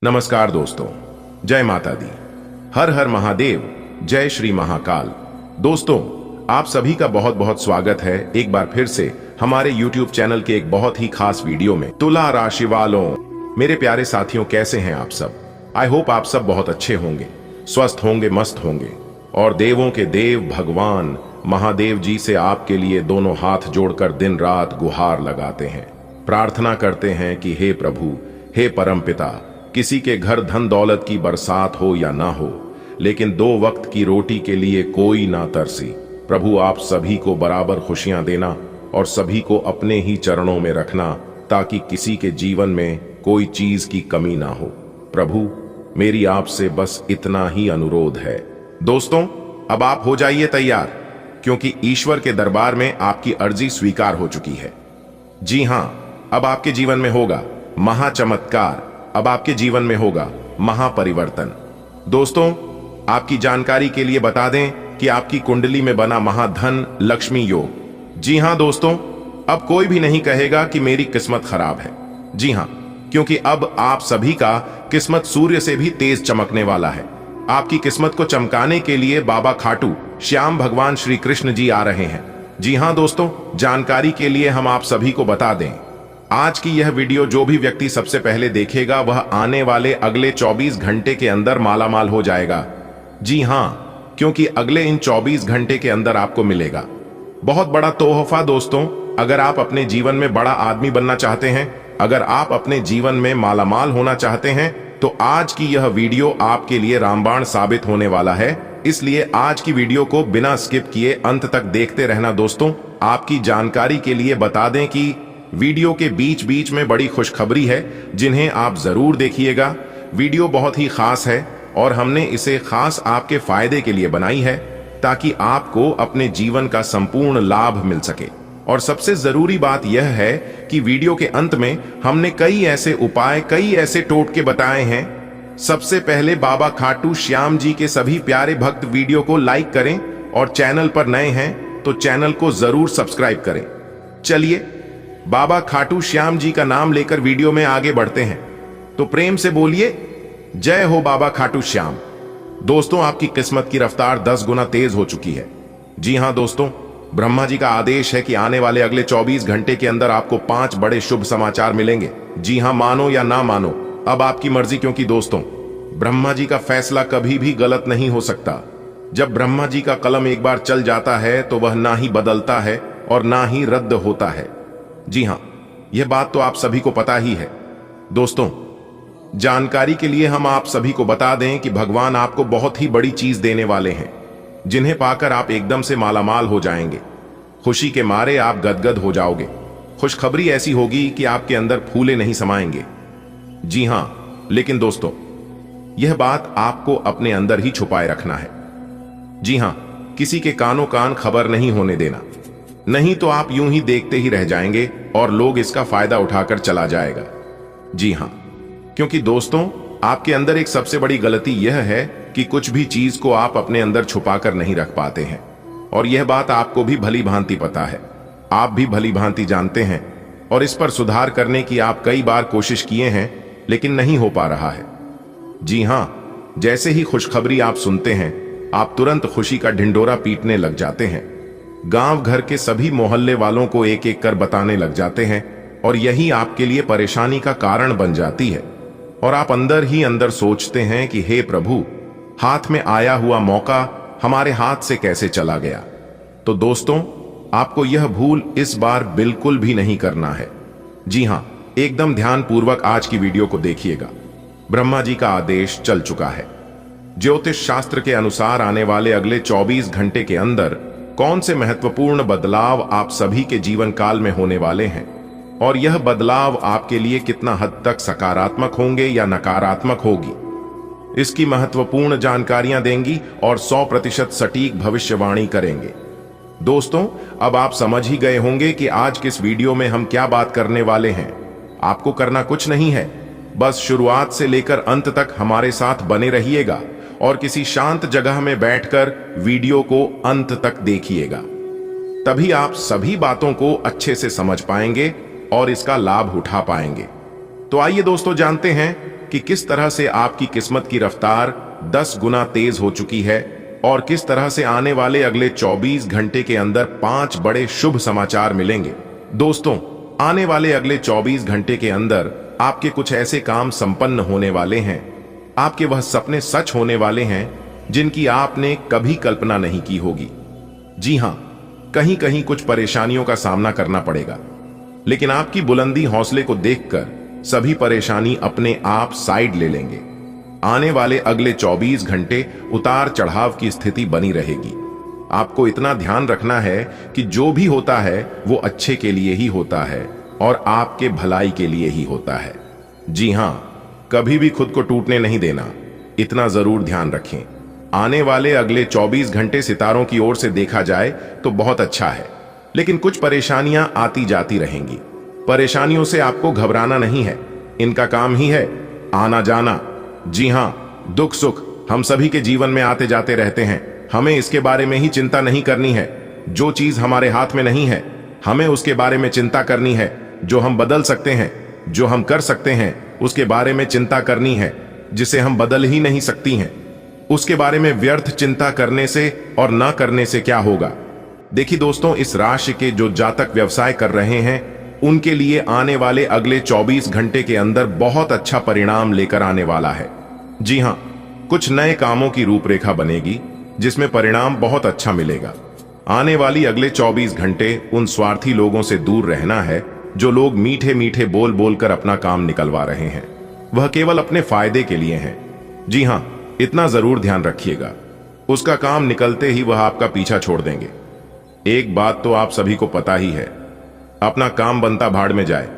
नमस्कार दोस्तों, जय माता दी। हर हर महादेव, जय श्री महाकाल। दोस्तों, आप सभी का बहुत बहुत स्वागत है एक बार फिर से हमारे YouTube चैनल के एक बहुत ही खास वीडियो में। तुला राशि वालों, मेरे प्यारे साथियों, कैसे हैं आप सब? आई होप आप सब बहुत अच्छे होंगे, स्वस्थ होंगे, मस्त होंगे। और देवों के देव भगवान महादेव जी से आपके लिए दोनों हाथ जोड़कर दिन रात गुहार लगाते हैं, प्रार्थना करते हैं कि हे प्रभु, हे परम पिता, किसी के घर धन दौलत की बरसात हो या ना हो, लेकिन 2 वक्त की रोटी के लिए कोई ना तरसी। प्रभु, आप सभी को बराबर खुशियां देना और सभी को अपने ही चरणों में रखना, ताकि किसी के जीवन में कोई चीज की कमी ना हो। प्रभु, मेरी आपसे बस इतना ही अनुरोध है। दोस्तों, अब आप हो जाइए तैयार, क्योंकि ईश्वर के दरबार में आपकी अर्जी स्वीकार हो चुकी है। जी हां, अब आपके जीवन में होगा महाचमत्कार, अब आपके जीवन में होगा महापरिवर्तन। दोस्तों, आपकी जानकारी के लिए बता दें कि आपकी कुंडली में बना महाधन लक्ष्मी योग। जी हां दोस्तों, अब कोई भी नहीं कहेगा कि मेरी किस्मत खराब है। जी हां, क्योंकि अब आप सभी का किस्मत सूर्य से भी तेज चमकने वाला है। आपकी किस्मत को चमकाने के लिए बाबा खाटू श्याम भगवान श्री कृष्ण जी आ रहे हैं। जी हां दोस्तों, जानकारी के लिए हम आप सभी को बता दें, आज की यह वीडियो जो भी व्यक्ति सबसे पहले देखेगा वह आने वाले अगले 24 घंटे के अंदर मालामाल हो जाएगा। जी हां, क्योंकि अगले इन 24 घंटे के अंदर आपको मिलेगा बहुत बड़ा तोहफा। दोस्तों, अगर आप अपने जीवन में बड़ा आदमी बनना चाहते हैं, अगर आप अपने जीवन में मालामाल होना चाहते हैं, तो आज की यह वीडियो आपके लिए रामबाण साबित होने वाला है। इसलिए आज की वीडियो को बिना स्किप किए अंत तक देखते रहना। दोस्तों, आपकी जानकारी के लिए बता दें कि वीडियो के बीच बीच में बड़ी खुशखबरी है, जिन्हें आप जरूर देखिएगा। वीडियो बहुत ही खास है और हमने इसे खास आपके फायदे के लिए बनाई है, ताकि आपको अपने जीवन का संपूर्ण लाभ मिल सके। और सबसे जरूरी बात यह है कि वीडियो के अंत में हमने कई ऐसे उपाय, कई ऐसे टोटके बताए हैं। सबसे पहले बाबा खाटू श्याम जी के सभी प्यारे भक्त वीडियो को लाइक करें और चैनल पर नए हैं तो चैनल को जरूर सब्सक्राइब करें। चलिए, बाबा खाटू श्याम जी का नाम लेकर वीडियो में आगे बढ़ते हैं, तो प्रेम से बोलिए, जय हो बाबा खाटू श्याम। दोस्तों, आपकी किस्मत की रफ्तार 10 गुना तेज हो चुकी है। जी हां दोस्तों, ब्रह्मा जी का आदेश है कि आने वाले अगले 24 घंटे के अंदर आपको 5 बड़े शुभ समाचार मिलेंगे। जी हां, मानो या ना मानो, अब आपकी मर्जी, क्योंकि दोस्तों, ब्रह्मा जी का फैसला कभी भी गलत नहीं हो सकता। जब ब्रह्मा जी का कलम एक बार चल जाता है तो वह ना ही बदलता है और ना ही रद्द होता है। जी हां, यह बात तो आप सभी को पता ही है। दोस्तों, जानकारी के लिए हम आप सभी को बता दें कि भगवान आपको बहुत ही बड़ी चीज देने वाले हैं, जिन्हें पाकर आप एकदम से मालामाल हो जाएंगे। खुशी के मारे आप गदगद हो जाओगे। खुशखबरी ऐसी होगी कि आपके अंदर फूले नहीं समाएंगे। जी हां, लेकिन दोस्तों, यह बात आपको अपने अंदर ही छुपाए रखना है। जी हां, किसी के कानों कान खबर नहीं होने देना, नहीं तो आप यूं ही देखते ही रह जाएंगे और लोग इसका फायदा उठाकर चला जाएगा। जी हां, क्योंकि दोस्तों, आपके अंदर एक सबसे बड़ी गलती यह है कि कुछ भी चीज को आप अपने अंदर छुपाकर नहीं रख पाते हैं। और यह बात आपको भी भली भांति पता है, आप भी भली भांति जानते हैं, और इस पर सुधार करने की आप कई बार कोशिश किए हैं, लेकिन नहीं हो पा रहा है। जी हां, जैसे ही खुशखबरी आप सुनते हैं, आप तुरंत खुशी का ढिंढोरा पीटने लग जाते हैं। गांव घर के सभी मोहल्ले वालों को एक एक कर बताने लग जाते हैं, और यही आपके लिए परेशानी का कारण बन जाती है। और आप अंदर ही अंदर सोचते हैं कि हे प्रभु, हाथ में आया हुआ मौका हमारे हाथ से कैसे चला गया। तो दोस्तों, आपको यह भूल इस बार बिल्कुल भी नहीं करना है। जी हां, एकदम ध्यानपूर्वक आज की वीडियो को देखिएगा। ब्रह्मा जी का आदेश चल चुका है। ज्योतिष शास्त्र के अनुसार आने वाले अगले 24 घंटे के अंदर कौन से महत्वपूर्ण बदलाव आप सभी के जीवन काल में होने वाले हैं, और यह बदलाव आपके लिए कितना हद तक सकारात्मक होंगे या नकारात्मक होगी, इसकी महत्वपूर्ण जानकारियां देंगी और 100% सटीक भविष्यवाणी करेंगे। दोस्तों, अब आप समझ ही गए होंगे कि आज किस वीडियो में हम क्या बात करने वाले हैं। आपको करना कुछ नहीं है, बस शुरुआत से लेकर अंत तक हमारे साथ बने रहिएगा और किसी शांत जगह में बैठकर वीडियो को अंत तक देखिएगा। तभी आप सभी बातों को अच्छे से समझ पाएंगे और इसका लाभ उठा पाएंगे। तो आइए दोस्तों, जानते हैं कि किस तरह से आपकी किस्मत की रफ्तार 10 गुना तेज हो चुकी है और किस तरह से आने वाले अगले 24 घंटे के अंदर 5 बड़े शुभ समाचार मिलेंगे। दोस्तों, आने वाले अगले 24 घंटे के अंदर आपके कुछ ऐसे काम संपन्न होने वाले हैं, आपके वह सपने सच होने वाले हैं जिनकी आपने कभी कल्पना नहीं की होगी। जी हां, कहीं कहीं कुछ परेशानियों का सामना करना पड़ेगा, लेकिन आपकी बुलंदी हौसले को देखकर सभी परेशानी अपने आप साइड ले लेंगे। आने वाले अगले 24 घंटे उतार चढ़ाव की स्थिति बनी रहेगी। आपको इतना ध्यान रखना है कि जो भी होता है वो अच्छे के लिए ही होता है और आपके भलाई के लिए ही होता है। जी हां, कभी भी खुद को टूटने नहीं देना, इतना जरूर ध्यान रखें। आने वाले अगले 24 घंटे सितारों की ओर से देखा जाए तो बहुत अच्छा है, लेकिन कुछ परेशानियां आती जाती रहेंगी। परेशानियों से आपको घबराना नहीं है, इनका काम ही है आना जाना। जी हां, दुख सुख हम सभी के जीवन में आते जाते रहते हैं, हमें इसके बारे में ही चिंता नहीं करनी है। जो चीज हमारे हाथ में नहीं है, हमें उसके बारे में चिंता करनी है। जो हम बदल सकते हैं, जो हम कर सकते हैं, उसके बारे में चिंता करनी है। जिसे हम बदल ही नहीं सकती हैं, उसके बारे में व्यर्थ चिंता करने से और ना करने से क्या होगा। देखिए दोस्तों, इस राशि के जो जातक व्यवसाय कर रहे हैं, उनके लिए आने वाले अगले 24 घंटे के अंदर बहुत अच्छा परिणाम लेकर आने वाला है। जी हां, कुछ नए कामों की रूपरेखा बनेगी जिसमें परिणाम बहुत अच्छा मिलेगा। आने वाली अगले 24 घंटे उन स्वार्थी लोगों से दूर रहना है जो लोग मीठे मीठे बोल बोलकर अपना काम निकलवा रहे हैं। वह केवल अपने फायदे के लिए हैं। जी हां, इतना जरूर ध्यान रखिएगा, उसका काम निकलते ही वह आपका पीछा छोड़ देंगे। एक बात तो आप सभी को पता ही है, अपना काम बनता भाड़ में जाए।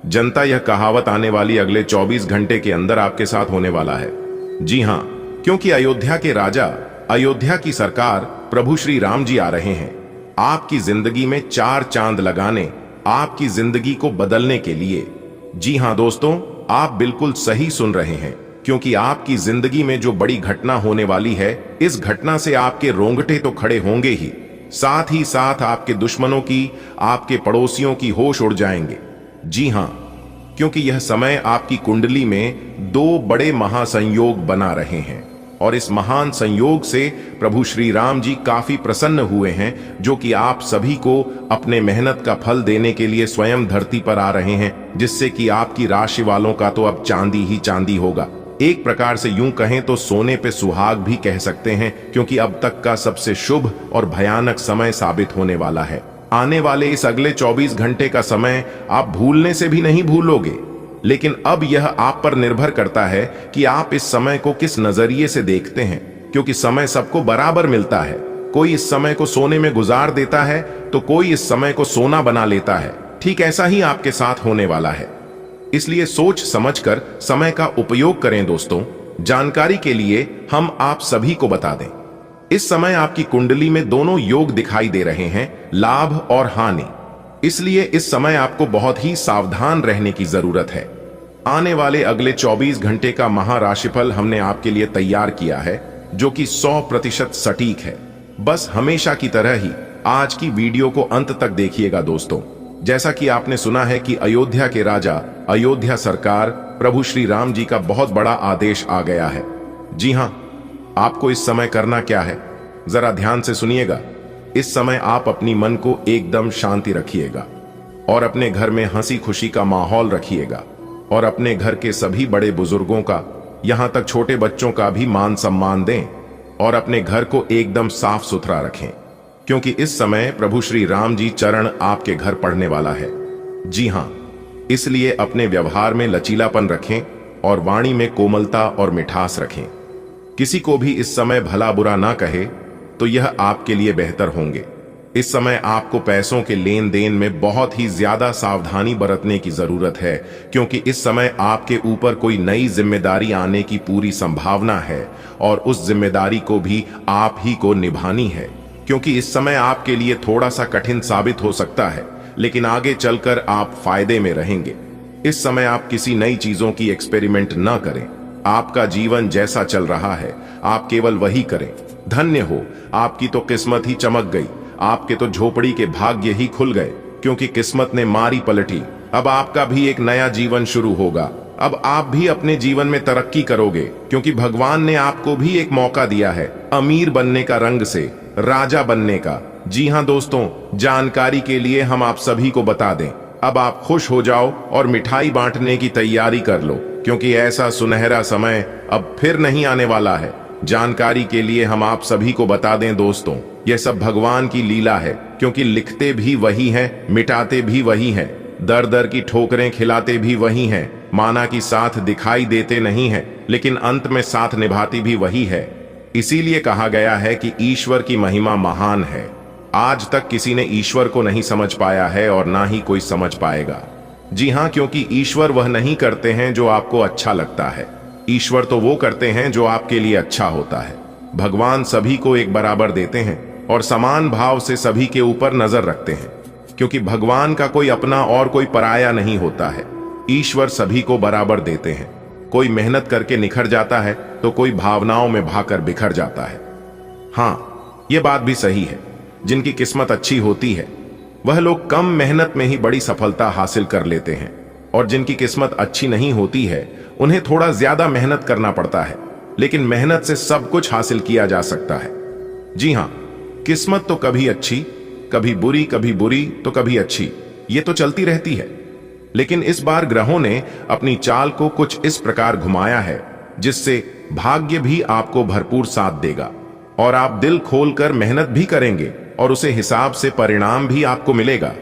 जनता यह कहावत आने वाली अगले 24 घंटे के अंदर आपके साथ होने वाला है। जी हां, क्योंकि अयोध्या के राजा, अयोध्या की सरकार प्रभु श्री राम जी आ रहे हैं आपकी जिंदगी में 4 चांद लगाने, आपकी जिंदगी को बदलने के लिए। जी हां दोस्तों, आप बिल्कुल सही सुन रहे हैं, क्योंकि आपकी जिंदगी में जो बड़ी घटना होने वाली है, इस घटना से आपके रोंगटे तो खड़े होंगे ही साथ आपके दुश्मनों की, आपके पड़ोसियों की होश उड़ जाएंगे। जी हां, क्योंकि यह समय आपकी कुंडली में 2 बड़े महासंयोग बना रहे हैं और इस महान संयोग से प्रभु श्री राम जी काफी प्रसन्न हुए हैं, जो कि आप सभी को अपने मेहनत का फल देने के लिए स्वयं धरती पर आ रहे हैं, जिससे कि आपकी राशि वालों का तो अब चांदी ही चांदी होगा। एक प्रकार से यूं कहें तो सोने पे सुहाग भी कह सकते हैं, क्योंकि अब तक का सबसे शुभ और भयानक समय साबित होने वाला है। आने वाले इस अगले 24 घंटे का समय आप भूलने से भी नहीं भूलोगे, लेकिन अब यह आप पर निर्भर करता है कि आप इस समय को किस नजरिए से देखते हैं, क्योंकि समय सबको बराबर मिलता है। कोई इस समय को सोने में गुजार देता है तो कोई इस समय को सोना बना लेता है। ठीक ऐसा ही आपके साथ होने वाला है, इसलिए सोच समझकर समय का उपयोग करें। दोस्तों, जानकारी के लिए हम आप सभी को बता दें, इस समय आपकी कुंडली में दोनों योग दिखाई दे रहे हैं, लाभ और हानि। इसलिए इस समय आपको बहुत ही सावधान रहने की जरूरत है। आने वाले अगले 24 घंटे का महाराशिफल हमने आपके लिए तैयार किया है, जो कि 100% सटीक है। बस हमेशा की तरह ही आज की वीडियो को अंत तक देखिएगा। दोस्तों, जैसा कि आपने सुना है कि अयोध्या के राजा, अयोध्या सरकार प्रभु श्री राम जी का बहुत बड़ा आदेश आ गया है। जी हां, आपको इस समय करना क्या है, जरा ध्यान से सुनिएगा। इस समय आप अपनी मन को एकदम शांति रखिएगा और अपने घर में हंसी खुशी का माहौल रखिएगा और अपने घर के सभी बड़े बुजुर्गों का, यहां तक छोटे बच्चों का भी मान सम्मान दें और अपने घर को एकदम साफ सुथरा रखें, क्योंकि इस समय प्रभु श्री राम जी चरण आपके घर पड़ने वाला है। जी हां, इसलिए अपने व्यवहार में लचीलापन रखें और वाणी में कोमलता और मिठास रखें। किसी को भी इस समय भला बुरा ना कहे तो यह आपके लिए बेहतर होंगे। इस समय आपको पैसों के लेन देन में बहुत ही ज्यादा सावधानी बरतने की जरूरत है, क्योंकि इस समय आपके ऊपर कोई नई जिम्मेदारी आने की पूरी संभावना है और उस जिम्मेदारी को भी आप ही को निभानी है। क्योंकि इस समय आपके लिए थोड़ा सा कठिन साबित हो सकता है, लेकिन आगे चलकर आप फायदे में रहेंगे। इस समय आप किसी नई चीजों की एक्सपेरिमेंट न करें। आपका जीवन जैसा चल रहा है आप केवल वही करें। धन्य हो, आपकी तो किस्मत ही चमक गई, आपके तो झोपड़ी के भाग्य ही खुल गए, क्योंकि किस्मत ने मारी पलटी। अब आपका भी एक नया जीवन शुरू होगा। अब आप भी अपने जीवन में तरक्की करोगे, क्योंकि भगवान ने आपको भी एक मौका दिया है अमीर बनने का, रंग से राजा बनने का। जी हां दोस्तों, जानकारी के लिए हम आप सभी को बता दें, अब आप खुश हो जाओ और मिठाई बांटने की तैयारी कर लो, क्योंकि ऐसा सुनहरा समय अब फिर नहीं आने वाला है। जानकारी के लिए हम आप सभी को बता दें दोस्तों, यह सब भगवान की लीला है, क्योंकि लिखते भी वही हैं, मिटाते भी वही हैं, दर दर की ठोकरें खिलाते भी वही हैं, माना कि साथ दिखाई देते नहीं हैं, लेकिन अंत में साथ निभाती भी वही है। इसीलिए कहा गया है कि ईश्वर की महिमा महान है। आज तक किसी ने ईश्वर को नहीं समझ पाया है और ना ही कोई समझ पाएगा। जी हां, क्योंकि ईश्वर वह नहीं करते हैं जो आपको अच्छा लगता है, ईश्वर तो वो करते हैं जो आपके लिए अच्छा होता है। भगवान सभी को एक बराबर देते हैं और समान भाव से सभी के ऊपर नजर रखते हैं, क्योंकि भगवान का कोई अपना और कोई पराया नहीं होता है। ईश्वर सभी को बराबर देते हैं। कोई मेहनत करके निखर जाता है तो कोई भावनाओं में भाकर बिखर जाता है। हां, यह बात भी सही है, जिनकी किस्मत अच्छी होती है वह लोग कम मेहनत में ही बड़ी सफलता हासिल कर लेते हैं, और जिनकी किस्मत अच्छी नहीं होती है उन्हें थोड़ा ज्यादा मेहनत करना पड़ता है, लेकिन मेहनत से सब कुछ हासिल किया जा सकता है। जी हां, किस्मत तो कभी अच्छी, कभी बुरी तो कभी अच्छी, ये तो चलती रहती है। लेकिन इस बार ग्रहों ने अपनी चाल को कुछ इस प्रकार घुमाया है जिससे भाग्य भी आपको भरपूर साथ देगा, और आप दिल खोलकर मेहनत भी करेंगे और उसे हिसाब से परिणाम भी आपको मिलेगा।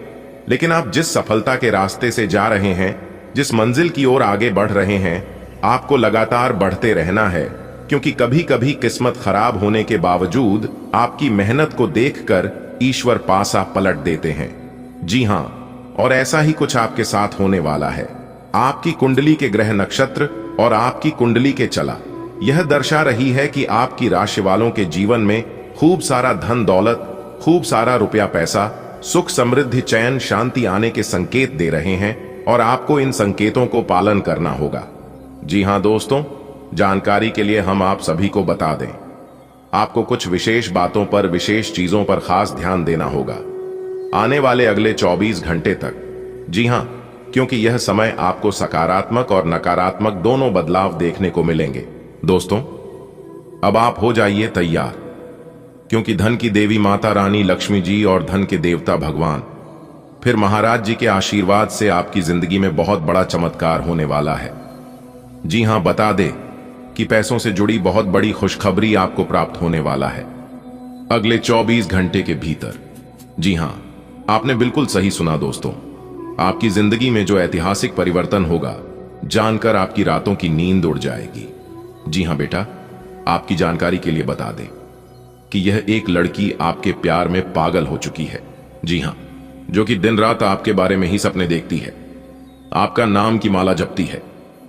लेकिन आप जिस सफलता के रास्ते से जा रहे हैं, जिस मंजिल की ओर आगे बढ़ रहे हैं, आपको लगातार बढ़ते रहना है, क्योंकि कभी कभी किस्मत खराब होने के बावजूद आपकी मेहनत को देखकर ईश्वर पासा पलट देते हैं। जी हां, और ऐसा ही कुछ आपके साथ होने वाला है। आपकी कुंडली के ग्रह नक्षत्र और आपकी कुंडली के चला यह दर्शा रही है कि आपकी राशि वालों के जीवन में खूब सारा धन दौलत, खूब सारा रुपया पैसा, सुख समृद्धि चैन शांति आने के संकेत दे रहे हैं, और आपको इन संकेतों को पालन करना होगा। जी हां दोस्तों, जानकारी के लिए हम आप सभी को बता दें, आपको कुछ विशेष बातों पर, विशेष चीजों पर खास ध्यान देना होगा आने वाले अगले 24 घंटे तक। जी हां, क्योंकि यह समय आपको सकारात्मक और नकारात्मक दोनों बदलाव देखने को मिलेंगे। दोस्तों, अब आप हो जाइए तैयार, क्योंकि धन की देवी माता रानी लक्ष्मी जी और धन के देवता भगवान फिर महाराज जी के आशीर्वाद से आपकी जिंदगी में बहुत बड़ा चमत्कार होने वाला है। जी हां, बता दे कि पैसों से जुड़ी बहुत बड़ी खुशखबरी आपको प्राप्त होने वाला है अगले 24 घंटे के भीतर। जी हां, आपने बिल्कुल सही सुना दोस्तों, आपकी जिंदगी में जो ऐतिहासिक परिवर्तन होगा जानकर आपकी रातों की नींद उड़ जाएगी। जी हां बेटा, आपकी जानकारी के लिए बता दें कि यह एक लड़की आपके प्यार में पागल हो चुकी है। जी हां, जो कि दिन रात आपके बारे में ही सपने देखती है, आपका नाम की माला जपती है,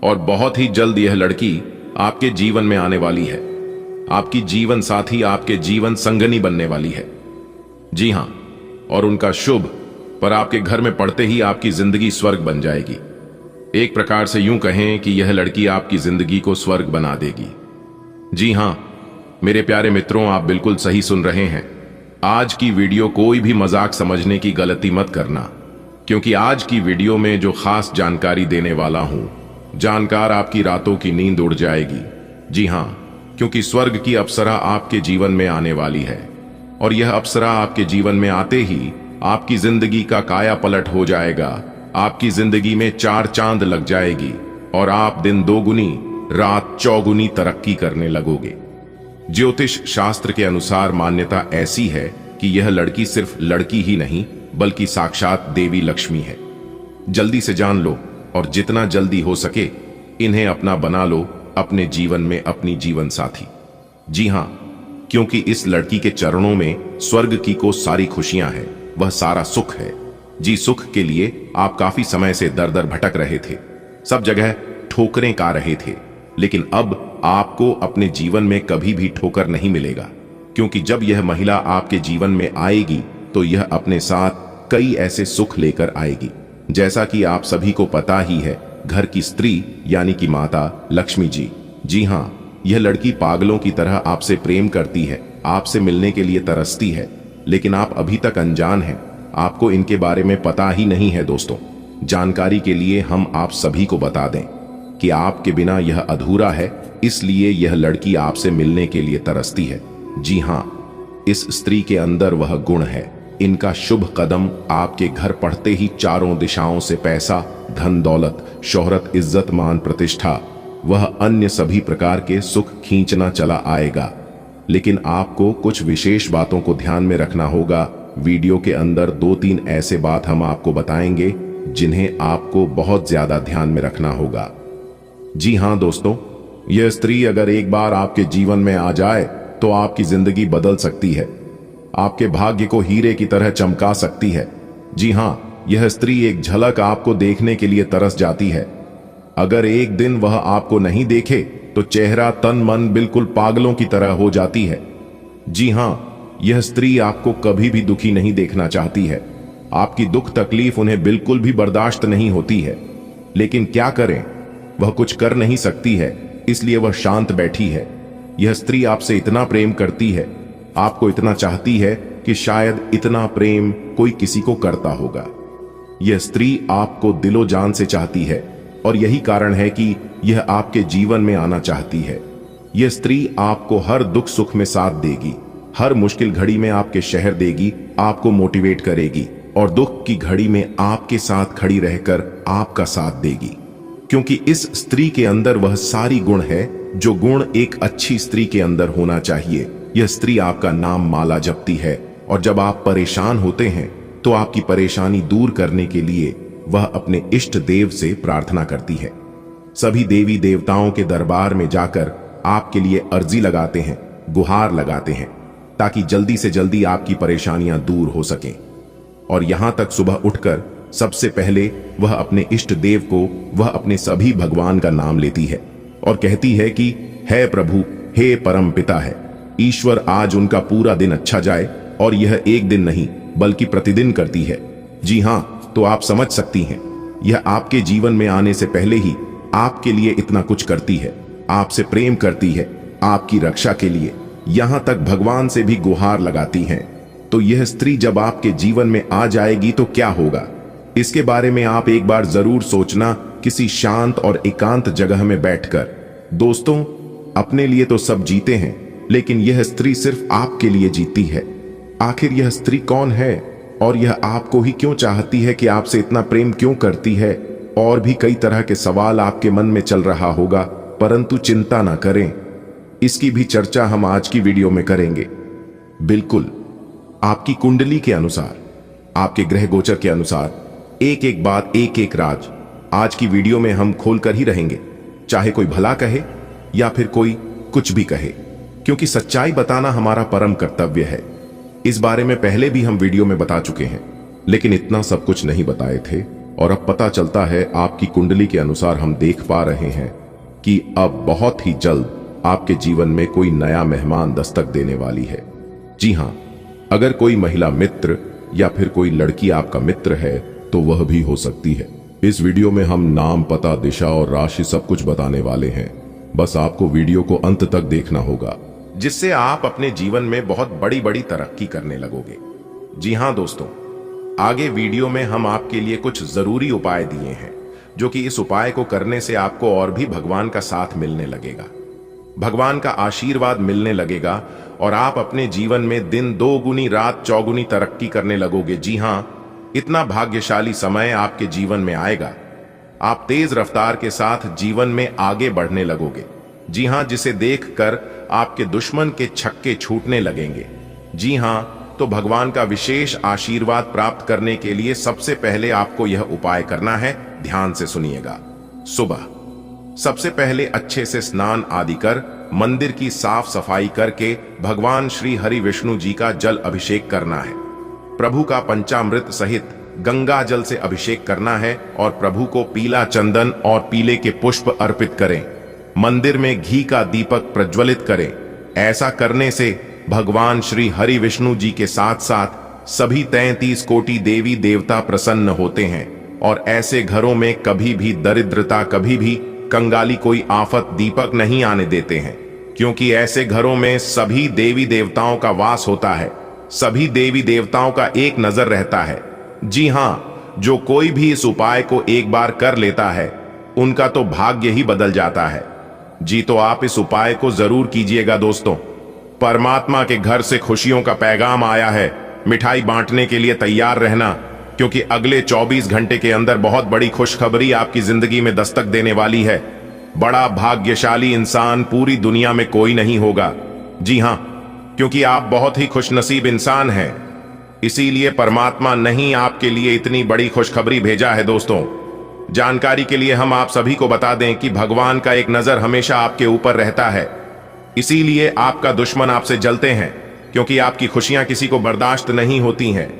और बहुत ही जल्द यह लड़की आपके जीवन में आने वाली है। आपकी जीवन साथी, आपके जीवन संगनी बनने वाली है। जी हां, और उनका शुभ पर आपके घर में पड़ते ही आपकी जिंदगी स्वर्ग बन जाएगी। एक प्रकार से यूं कहें कि यह लड़की आपकी जिंदगी को स्वर्ग बना देगी। जी हां मेरे प्यारे मित्रों, आप बिल्कुल सही सुन रहे हैं। आज की वीडियो कोई भी मजाक समझने की गलती मत करना, क्योंकि आज की वीडियो में जो खास जानकारी देने वाला हूं, जानकार आपकी रातों की नींद उड़ जाएगी। जी हां, क्योंकि स्वर्ग की अप्सरा आपके जीवन में आने वाली है, और यह अप्सरा आपके जीवन में आते ही आपकी जिंदगी का काया पलट हो जाएगा। आपकी जिंदगी में 4 चांद लग जाएगी और आप दिन 2 गुनी रात 4 गुनी तरक्की करने लगोगे। ज्योतिष शास्त्र के अनुसार मान्यता ऐसी है कि यह लड़की सिर्फ लड़की ही नहीं बल्कि साक्षात देवी लक्ष्मी है। जल्दी से जान लो, और जितना जल्दी हो सके इन्हें अपना बना लो, अपने जीवन में अपनी जीवन साथी। जी हां, क्योंकि इस लड़की के चरणों में स्वर्ग की को सारी खुशियां हैं, वह सारा सुख है। जी, सुख के लिए आप काफी समय से दर दर भटक रहे थे, सब जगह ठोकरें खा रहे थे, लेकिन अब आपको अपने जीवन में कभी भी ठोकर नहीं मिलेगा, क्योंकि जब यह महिला आपके जीवन में आएगी तो यह अपने साथ कई ऐसे सुख लेकर आएगी। जैसा कि आप सभी को पता ही है, घर की स्त्री यानी कि माता लक्ष्मी जी। जी हां, यह लड़की पागलों की तरह आपसे प्रेम करती है, आपसे मिलने के लिए तरसती है, लेकिन आप अभी तक अनजान हैं, आपको इनके बारे में पता ही नहीं है। दोस्तों, जानकारी के लिए हम आप सभी को बता दें कि आपके बिना यह अधूरा है, इसलिए यह लड़की आपसे मिलने के लिए तरसती है। जी हां, इस स्त्री के अंदर वह गुण है। इनका शुभ कदम आपके घर पड़ते ही चारों दिशाओं से पैसा, धन दौलत, शोहरत, इज्जत, मान, प्रतिष्ठा, वह अन्य सभी प्रकार के सुख खींचना चला आएगा। लेकिन आपको कुछ विशेष बातों को ध्यान में रखना होगा। वीडियो के अंदर 2-3 ऐसे बात हम आपको बताएंगे जिन्हें आपको बहुत ज्यादा ध्यान में रखना होगा। जी हां दोस्तों, यह स्त्री अगर एक बार आपके जीवन में आ जाए तो आपकी जिंदगी बदल सकती है, आपके भाग्य को हीरे की तरह चमका सकती है। जी हां, यह स्त्री एक झलक आपको देखने के लिए तरस जाती है। अगर एक दिन वह आपको नहीं देखे तो चेहरा, तन, मन बिल्कुल पागलों की तरह हो जाती है। जी हां, यह स्त्री आपको कभी भी दुखी नहीं देखना चाहती है। आपकी दुख तकलीफ उन्हें बिल्कुल भी बर्दाश्त नहीं होती है। लेकिन क्या करें, वह कुछ कर नहीं सकती है, इसलिए वह शांत बैठी है। यह स्त्री आपसे इतना प्रेम करती है, आपको इतना चाहती है कि शायद इतना प्रेम कोई किसी को करता होगा। यह स्त्री आपको दिलो जान से चाहती है और यही कारण है कि यह आपके जीवन में आना चाहती है। यह स्त्री आपको हर दुख सुख में साथ देगी, हर मुश्किल घड़ी में आपके शहर देगी, आपको मोटिवेट करेगी और दुख की घड़ी में आपके साथ खड़ी रहकर आपका साथ देगी। क्योंकि इस स्त्री के अंदर वह सारी गुण है जो गुण एक अच्छी स्त्री के अंदर होना चाहिए। यह स्त्री आपका नाम माला जपती है और जब आप परेशान होते हैं तो आपकी परेशानी दूर करने के लिए वह अपने इष्ट देव से प्रार्थना करती है। सभी देवी देवताओं के दरबार में जाकर आपके लिए अर्जी लगाते हैं, गुहार लगाते हैं, ताकि जल्दी से जल्दी आपकी परेशानियां दूर हो सकें। और यहां तक सुबह उठकर सबसे पहले वह अपने इष्ट देव को, वह अपने सभी भगवान का नाम लेती है और कहती है कि हे प्रभु, हे परम पिता है ईश्वर, आज उनका पूरा दिन अच्छा जाए। और यह एक दिन नहीं बल्कि प्रतिदिन करती है। जी हां, तो आप समझ सकती हैं, यह आपके जीवन में आने से पहले ही आपके लिए इतना कुछ करती है, आपसे प्रेम करती है, आपकी रक्षा के लिए, यहां तक भगवान से भी गुहार लगाती हैं। तो यह स्त्री जब आपके जीवन में आ जाएगी तो क्या होगा, इसके बारे में आप एक बार जरूर सोचना, किसी शांत और एकांत जगह में बैठकर। दोस्तों, अपने लिए तो सब जीते हैं, लेकिन यह स्त्री सिर्फ आपके लिए जीती है। आखिर यह स्त्री कौन है और यह आपको ही क्यों चाहती है, कि आपसे इतना प्रेम क्यों करती है? और भी कई तरह के सवाल आपके मन में चल रहा होगा, परंतु चिंता ना करें, इसकी भी चर्चा हम आज की वीडियो में करेंगे। बिल्कुल आपकी कुंडली के अनुसार, आपके ग्रह गोचर के अनुसार एक एक बात, एक एक राज आज की वीडियो में हम खोलकर ही रहेंगे, चाहे कोई भला कहे या फिर कोई कुछ भी कहे, क्योंकि सच्चाई बताना हमारा परम कर्तव्य है। इस बारे में पहले भी हम वीडियो में बता चुके हैं, लेकिन इतना सब कुछ नहीं बताए थे। और अब पता चलता है, आपकी कुंडली के अनुसार हम देख पा रहे हैं कि अब बहुत ही जल्द आपके जीवन में कोई नया मेहमान दस्तक देने वाली है। जी हां, अगर कोई महिला मित्र या फिर कोई लड़की आपका मित्र है तो वह भी हो सकती है। इस वीडियो में हम नाम, पता, दिशा और राशि सब कुछ बताने वाले हैं। बस आपको वीडियो को अंत तक देखना होगा, जिससे आप अपने जीवन में बहुत बड़ी बड़ी तरक्की करने लगोगे। जी हां दोस्तों, आगे वीडियो में हम आपके लिए कुछ जरूरी उपाय दिए हैं, जो कि इस उपाय को करने से आपको और भी भगवान का साथ मिलने लगेगा, भगवान का आशीर्वाद मिलने लगेगा और आप अपने जीवन में दिन दोगुनी रात चौगुनी तरक्की करने लगोगे। जी हां, इतना भाग्यशाली समय आपके जीवन में आएगा, आप तेज रफ्तार के साथ जीवन में आगे बढ़ने लगोगे। जी हां, जिसे देखकर आपके दुश्मन के छक्के छूटने लगेंगे। जी हां, तो भगवान का विशेष आशीर्वाद प्राप्त करने के लिए सबसे पहले आपको यह उपाय करना है, ध्यान से सुनिएगा। सुबह सबसे पहले अच्छे से स्नान आदि कर मंदिर की साफ सफाई करके भगवान श्री हरि विष्णु जी का जल अभिषेक करना है। प्रभु का पंचामृत सहित गंगा जल से अभिषेक करना है और प्रभु को पीला चंदन और पीले के पुष्प अर्पित करें। मंदिर में घी का दीपक प्रज्वलित करें। ऐसा करने से भगवान श्री हरि विष्णु जी के साथ साथ सभी 33 कोटि देवी देवता प्रसन्न होते हैं और ऐसे घरों में कभी भी दरिद्रता, कभी भी कंगाली, कोई आफत दीपक नहीं आने देते हैं, क्योंकि ऐसे घरों में सभी देवी देवताओं का वास होता है, सभी देवी देवताओं का एक नजर रहता है। जी हां, जो कोई भी इस उपाय को एक बार कर लेता है उनका तो भाग्य ही बदल जाता है। जी तो आप इस उपाय को जरूर कीजिएगा दोस्तों। परमात्मा के घर से खुशियों का पैगाम आया है। मिठाई बांटने के लिए तैयार रहना, क्योंकि अगले 24 घंटे के अंदर बहुत बड़ी खुशखबरी आपकी जिंदगी में दस्तक देने वाली है। बड़ा भाग्यशाली इंसान पूरी दुनिया में कोई नहीं होगा। जी हां, क्योंकि आप बहुत ही खुशनसीब इंसान हैं। इसीलिए परमात्मा नहीं आपके लिए इतनी बड़ी खुशखबरी भेजा है दोस्तों। जानकारी के लिए हम आप सभी को बता दें कि भगवान का एक नजर हमेशा आपके ऊपर रहता है। इसीलिए आपका दुश्मन आपसे जलते हैं, क्योंकि आपकी खुशियां किसी को बर्दाश्त नहीं होती हैं।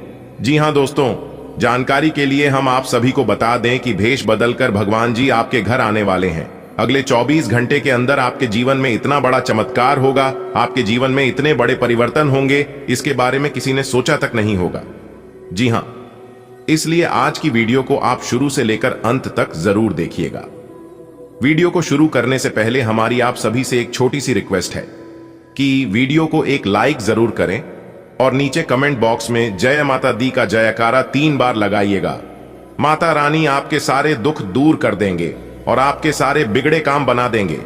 जी हां दोस्तों, जानकारी के लिए हम आप सभी को बता दें कि भेष बदलकर भगवान जी आपके घर आने वाले हैं। अगले 24 घंटे के अंदर आपके जीवन में इतना बड़ा चमत्कार होगा, आपके जीवन में इतने बड़े परिवर्तन होंगे, इसके बारे में किसी ने सोचा तक नहीं होगा। जी हां, इसलिए आज की वीडियो को आप शुरू से लेकर अंत तक जरूर देखिएगा। वीडियो को शुरू करने से पहले हमारी आप सभी से एक छोटी सी रिक्वेस्ट है कि वीडियो को एक लाइक जरूर करें और नीचे कमेंट बॉक्स में जय माता दी का जयकारा 3 बार लगाइएगा। माता रानी आपके सारे दुख दूर कर देंगे और आपके सारे बिगड़े काम बना देंगे।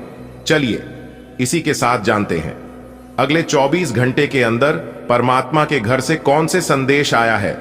चलिए इसी के साथ जानते हैं अगले 24 घंटे के अंदर परमात्मा के घर से कौन से संदेश आया है।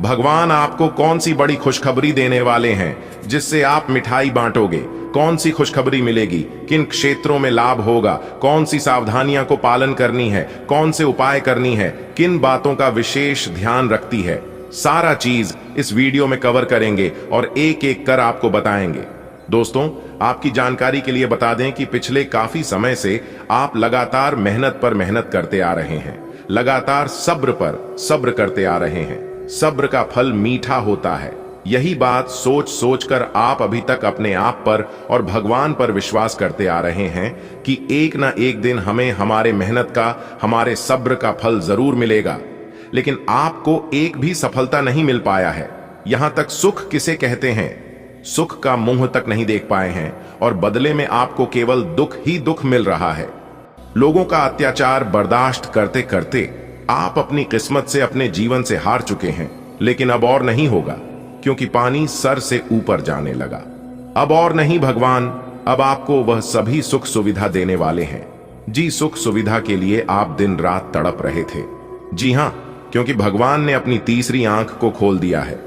भगवान आपको कौन सी बड़ी खुशखबरी देने वाले हैं जिससे आप मिठाई बांटोगे। कौन सी खुशखबरी मिलेगी, किन क्षेत्रों में लाभ होगा, कौन सी सावधानियां को पालन करनी है, कौन से उपाय करनी है, किन बातों का विशेष ध्यान रखती है, सारा चीज इस वीडियो में कवर करेंगे और एक एक कर आपको बताएंगे। दोस्तों, आपकी जानकारी के लिए बता दें कि पिछले काफी समय से आप लगातार मेहनत पर मेहनत करते आ रहे हैं, लगातार सब्र पर सब्र करते आ रहे हैं। सब्र का फल मीठा होता है। यही बात सोच सोच कर आप अभी तक अपने आप पर और भगवान पर विश्वास करते आ रहे हैं कि एक ना एक दिन हमें हमारे मेहनत का, हमारे सब्र का फल जरूर मिलेगा। लेकिन आपको एक भी सफलता नहीं मिल पाया है। यहां तक सुख किसे कहते हैं, सुख का मुंह तक नहीं देख पाए हैं और बदले में आपको केवल दुख ही दुख मिल रहा है। लोगों का अत्याचार बर्दाश्त करते करते आप अपनी किस्मत से, अपने जीवन से हार चुके हैं। लेकिन अब और नहीं होगा, क्योंकि पानी सर से ऊपर जाने लगा। अब और नहीं भगवान, अब आपको वह सभी सुख सुविधा देने वाले हैं। जी, सुख सुविधा के लिए आप दिन रात तड़प रहे थे। जी हां, क्योंकि भगवान ने अपनी तीसरी आंख को खोल दिया है।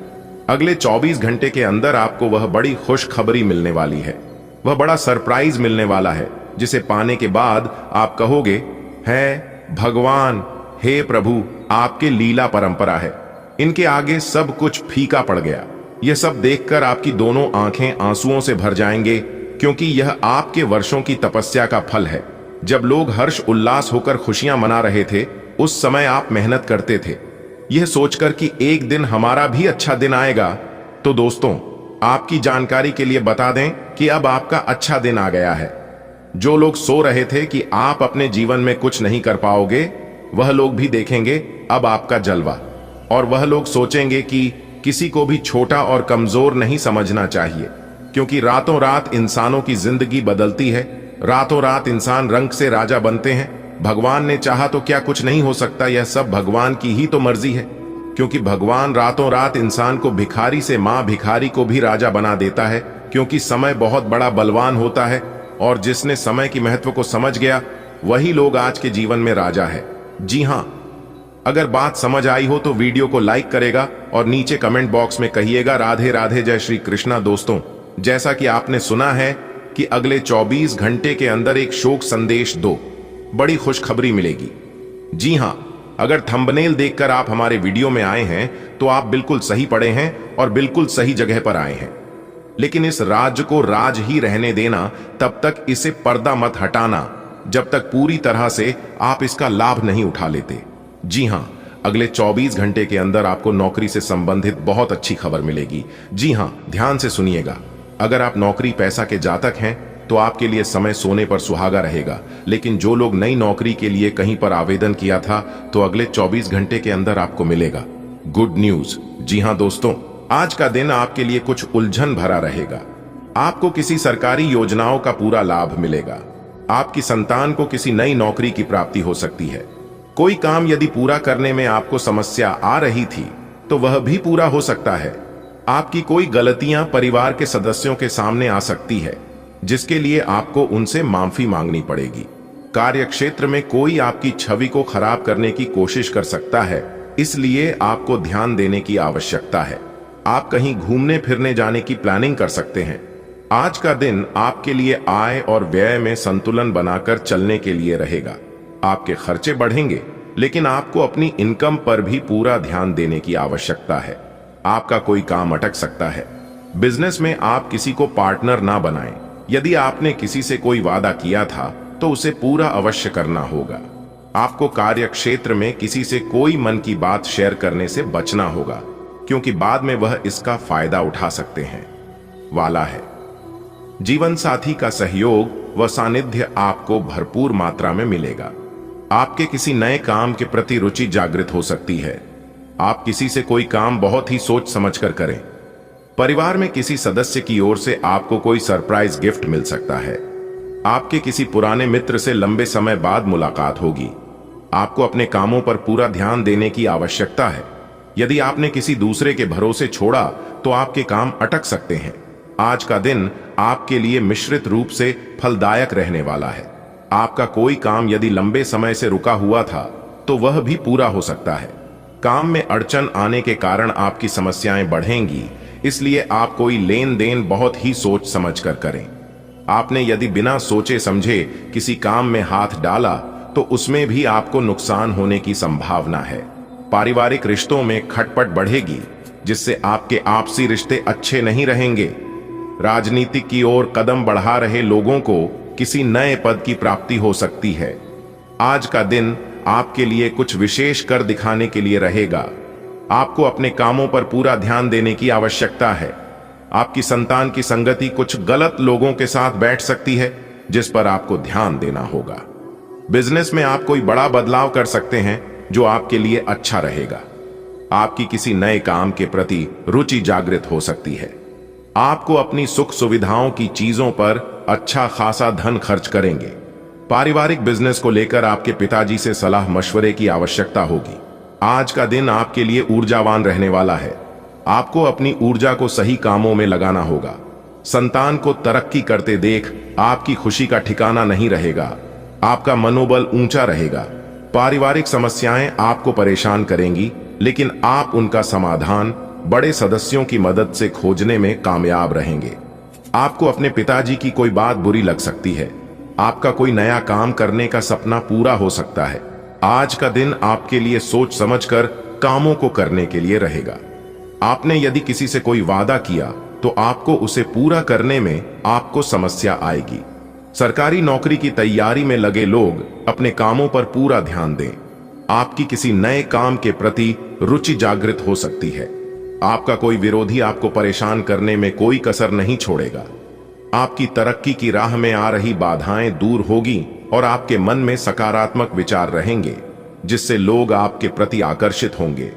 अगले 24 घंटे के अंदर आपको वह बड़ी खुशखबरी मिलने वाली है। वह बड़ा सरप्राइज मिलने वाला है, जिसे पाने के बाद आप कहोगे, है भगवान, हे प्रभु, आपके लीला परंपरा है। इनके आगे सब कुछ फीका पड़ गया। यह सब देखकर आपकी दोनों आंखें आंसुओं से भर जाएंगे, क्योंकि यह आपके वर्षों की तपस्या का फल है। जब लोग हर्ष उल्लास होकर खुशियां मना रहे थे, उस समय आप मेहनत करते थे, यह सोचकर कि एक दिन हमारा भी अच्छा दिन आएगा। तो दोस्तों, आपकी जानकारी के लिए बता दें कि अब आपका अच्छा दिन आ गया है। जो लोग सो रहे थे कि आप अपने जीवन में कुछ नहीं कर पाओगे, वह लोग भी देखेंगे अब आपका जलवा, और वह लोग सोचेंगे कि किसी को भी छोटा और कमजोर नहीं समझना चाहिए, क्योंकि रातों रात इंसानों की जिंदगी बदलती है। रातों रात इंसान रंग से राजा बनते हैं। भगवान ने चाहा तो क्या कुछ नहीं हो सकता, यह सब भगवान की ही तो मर्जी है। क्योंकि भगवान रातों रात इंसान को भिखारी से मां भिखारी को भी राजा बना देता है, क्योंकि समय बहुत बड़ा बलवान होता है और जिसने समय की महत्व को समझ गया, वही लोग आज के जीवन में राजा है। जी हां, अगर बात समझ आई हो तो वीडियो को लाइक करेगा और नीचे कमेंट बॉक्स में कहिएगा राधे राधे, जय श्री कृष्णा। दोस्तों, जैसा कि आपने सुना है कि अगले 24 घंटे के अंदर एक शोक संदेश दो बड़ी खुशखबरी मिलेगी। जी हां, अगर थंबनेल देखकर आप हमारे वीडियो में आए हैं तो आप बिल्कुल सही पढ़े हैं और बिल्कुल सही जगह पर आए हैं। लेकिन इस राज को राज ही रहने देना, तब तक इसे पर्दा मत हटाना जब तक पूरी तरह से आप इसका लाभ नहीं उठा लेते। जी हां, अगले 24 घंटे के अंदर आपको नौकरी से संबंधित बहुत अच्छी खबर मिलेगी। जी हां, ध्यान से सुनिएगा। अगर आप नौकरी पैसा के जातक हैं तो आपके लिए समय सोने पर सुहागा रहेगा। लेकिन जो लोग नई नौकरी के लिए कहीं पर आवेदन किया था, तो अगले 24 घंटे के अंदर आपको मिलेगा गुड न्यूज। जी हां दोस्तों, आज का दिन आपके लिए कुछ उलझन भरा रहेगा। आपको किसी सरकारी योजनाओं का पूरा लाभ मिलेगा। आपकी संतान को किसी नई नौकरी की प्राप्ति हो सकती है। कोई काम यदि पूरा करने में आपको समस्या आ रही थी तो वह भी पूरा हो सकता है। आपकी कोई गलतियां परिवार के सदस्यों के सामने आ सकती है, जिसके लिए आपको उनसे माफी मांगनी पड़ेगी। कार्यक्षेत्र में कोई आपकी छवि को खराब करने की कोशिश कर सकता है, इसलिए आपको ध्यान देने की आवश्यकता है। आप कहीं घूमने फिरने जाने की प्लानिंग कर सकते हैं। आज का दिन आपके लिए आय और व्यय में संतुलन बनाकर चलने के लिए रहेगा। आपके खर्चे बढ़ेंगे, लेकिन आपको अपनी इनकम पर भी पूरा ध्यान देने की आवश्यकता है। आपका कोई काम अटक सकता है। बिजनेस में आप किसी को पार्टनर ना बनाएं। यदि आपने किसी से कोई वादा किया था तो उसे पूरा अवश्य करना होगा। आपको कार्य क्षेत्र में किसी से कोई मन की बात शेयर करने से बचना होगा, क्योंकि बाद में वह इसका फायदा उठा सकते हैं। वाला है, जीवन साथी का सहयोग व सानिध्य आपको भरपूर मात्रा में मिलेगा। आपके किसी नए काम के प्रति रुचि जागृत हो सकती है। आप किसी से कोई काम बहुत ही सोच समझकर करें। परिवार में किसी सदस्य की ओर से आपको कोई सरप्राइज गिफ्ट मिल सकता है। आपके किसी पुराने मित्र से लंबे समय बाद मुलाकात होगी। आपको अपने कामों पर पूरा ध्यान देने की आवश्यकता है। यदि आपने किसी दूसरे के भरोसे छोड़ा तो आपके काम अटक सकते हैं। आज का दिन आपके लिए मिश्रित रूप से फलदायक रहने वाला है। आपका कोई काम यदि लंबे समय से रुका हुआ था तो वह भी पूरा हो सकता है। काम में अड़चन आने के कारण आपकी समस्याएं बढ़ेंगी, इसलिए आप कोई लेन देन बहुत ही सोच समझकर करें। आपने यदि बिना सोचे समझे किसी काम में हाथ डाला तो उसमें भी आपको नुकसान होने की संभावना है। पारिवारिक रिश्तों में खटपट बढ़ेगी, जिससे आपके आपसी रिश्ते अच्छे नहीं रहेंगे। राजनीतिक की ओर कदम बढ़ा रहे लोगों को किसी नए पद की प्राप्ति हो सकती है। आज का दिन आपके लिए कुछ विशेष कर दिखाने के लिए रहेगा। आपको अपने कामों पर पूरा ध्यान देने की आवश्यकता है। आपकी संतान की संगति कुछ गलत लोगों के साथ बैठ सकती है, जिस पर आपको ध्यान देना होगा। बिजनेस में आप कोई बड़ा बदलाव कर सकते हैं जो आपके लिए अच्छा रहेगा। आपकी किसी नए काम के प्रति रुचि जागृत हो सकती है। आपको अपनी सुख सुविधाओं की चीजों पर अच्छा खासा धन खर्च करेंगे। पारिवारिक बिजनेस को लेकर आपके पिताजी से सलाह मशवरे की आवश्यकता होगी। आज का दिन आपके लिए ऊर्जावान रहने वाला है। आपको अपनी ऊर्जा को सही कामों में लगाना होगा। संतान को तरक्की करते देख आपकी खुशी का ठिकाना नहीं रहेगा। आपका मनोबल ऊंचा रहेगा। पारिवारिक समस्याएं आपको परेशान करेंगी, लेकिन आप उनका समाधान बड़े सदस्यों की मदद से खोजने में कामयाब रहेंगे। आपको अपने पिताजी की कोई बात बुरी लग सकती है। आपका कोई नया काम करने का सपना पूरा हो सकता है। आज का दिन आपके लिए सोच समझकर कामों को करने के लिए रहेगा। आपने यदि किसी से कोई वादा किया तो आपको उसे पूरा करने में आपको समस्या आएगी। सरकारी नौकरी की तैयारी में लगे लोग अपने कामों पर पूरा ध्यान दें। आपकी किसी नए काम के प्रति रुचि जागृत हो सकती है। आपका कोई विरोधी आपको परेशान करने में कोई कसर नहीं छोड़ेगा। आपकी तरक्की की राह में आ रही बाधाएं दूर होगी और आपके मन में सकारात्मक विचार रहेंगे, जिससे लोग आपके प्रति आकर्षित होंगे।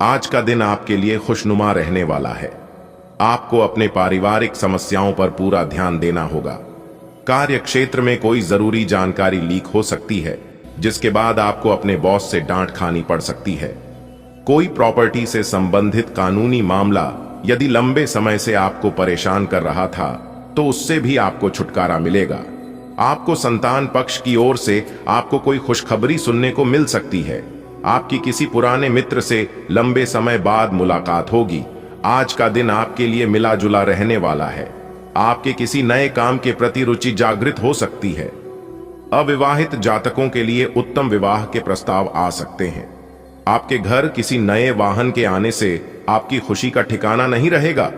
आज का दिन आपके लिए खुशनुमा रहने वाला है। आपको अपने पारिवारिक समस्याओं पर पूरा ध्यान देना होगा। कार्य क्षेत्र में कोई जरूरी जानकारी लीक हो सकती है, जिसके बाद आपको अपने बॉस से डांट खानी पड़ सकती है। कोई प्रॉपर्टी से संबंधित कानूनी मामला यदि लंबे समय से आपको परेशान कर रहा था तो उससे भी आपको छुटकारा मिलेगा। आपको संतान पक्ष की ओर से आपको कोई खुशखबरी सुनने को मिल सकती है। आपकी किसी पुराने मित्र से लंबे समय बाद मुलाकात होगी। आज का दिन आपके लिए मिला जुला रहने वाला है। आपके किसी नए काम के प्रति रुचि जागृत हो सकती है। अविवाहित जातकों के लिए उत्तम विवाह के प्रस्ताव आ सकते हैं। आपके घर किसी नए वाहन के आने से आपकी खुशी का ठिकाना नहीं रहेगा।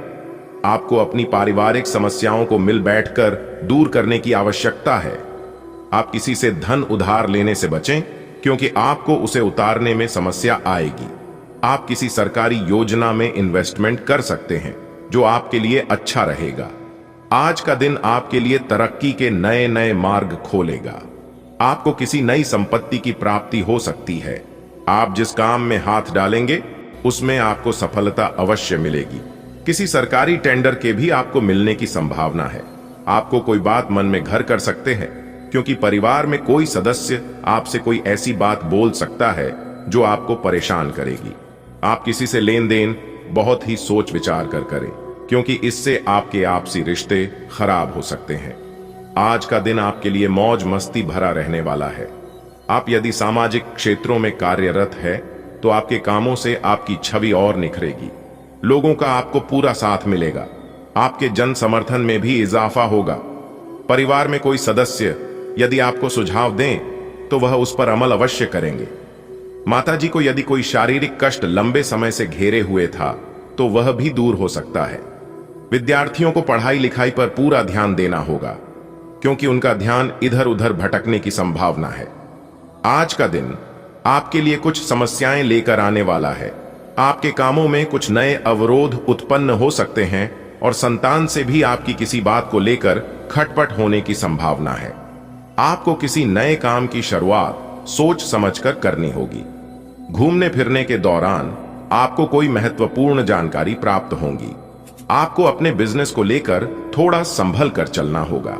आपको अपनी पारिवारिक समस्याओं को मिल बैठकर दूर करने की आवश्यकता है। आप किसी से धन उधार लेने से बचें, क्योंकि आपको उसे उतारने में समस्या आएगी। आप किसी सरकारी योजना में इन्वेस्टमेंट कर सकते हैं, जो आपके लिए अच्छा रहेगा। आज का दिन आपके लिए तरक्की के नए नए मार्ग खोलेगा। आपको किसी नई संपत्ति की प्राप्ति हो सकती है। आप जिस काम में हाथ डालेंगे उसमें आपको सफलता अवश्य मिलेगी। किसी सरकारी टेंडर के भी आपको मिलने की संभावना है। आपको कोई बात मन में घर कर सकते हैं, क्योंकि परिवार में कोई सदस्य आपसे कोई ऐसी बात बोल सकता है जो आपको परेशान करेगी। आप किसी से लेन देन बहुत ही सोच विचार कर करें, क्योंकि इससे आपके आपसी रिश्ते खराब हो सकते हैं। आज का दिन आपके लिए मौज मस्ती भरा रहने वाला है। आप यदि सामाजिक क्षेत्रों में कार्यरत है तो आपके कामों से आपकी छवि और निखरेगी। लोगों का आपको पूरा साथ मिलेगा। आपके जन समर्थन में भी इजाफा होगा। परिवार में कोई सदस्य यदि आपको सुझाव दें तो वह उस पर अमल अवश्य करेंगे। माताजी को यदि कोई शारीरिक कष्ट लंबे समय से घेरे हुए था तो वह भी दूर हो सकता है। विद्यार्थियों को पढ़ाई लिखाई पर पूरा ध्यान देना होगा, क्योंकि उनका ध्यान इधर उधर भटकने की संभावना है। आज का दिन आपके लिए कुछ समस्याएं लेकर आने वाला है। आपके कामों में कुछ नए अवरोध उत्पन्न हो सकते हैं और संतान से भी आपकी किसी बात को लेकर खटपट होने की संभावना है। आपको किसी नए काम की शुरुआत सोच समझकर करनी होगी। घूमने फिरने के दौरान आपको कोई महत्वपूर्ण जानकारी प्राप्त होगी। आपको अपने बिजनेस को लेकर थोड़ा संभल कर चलना होगा।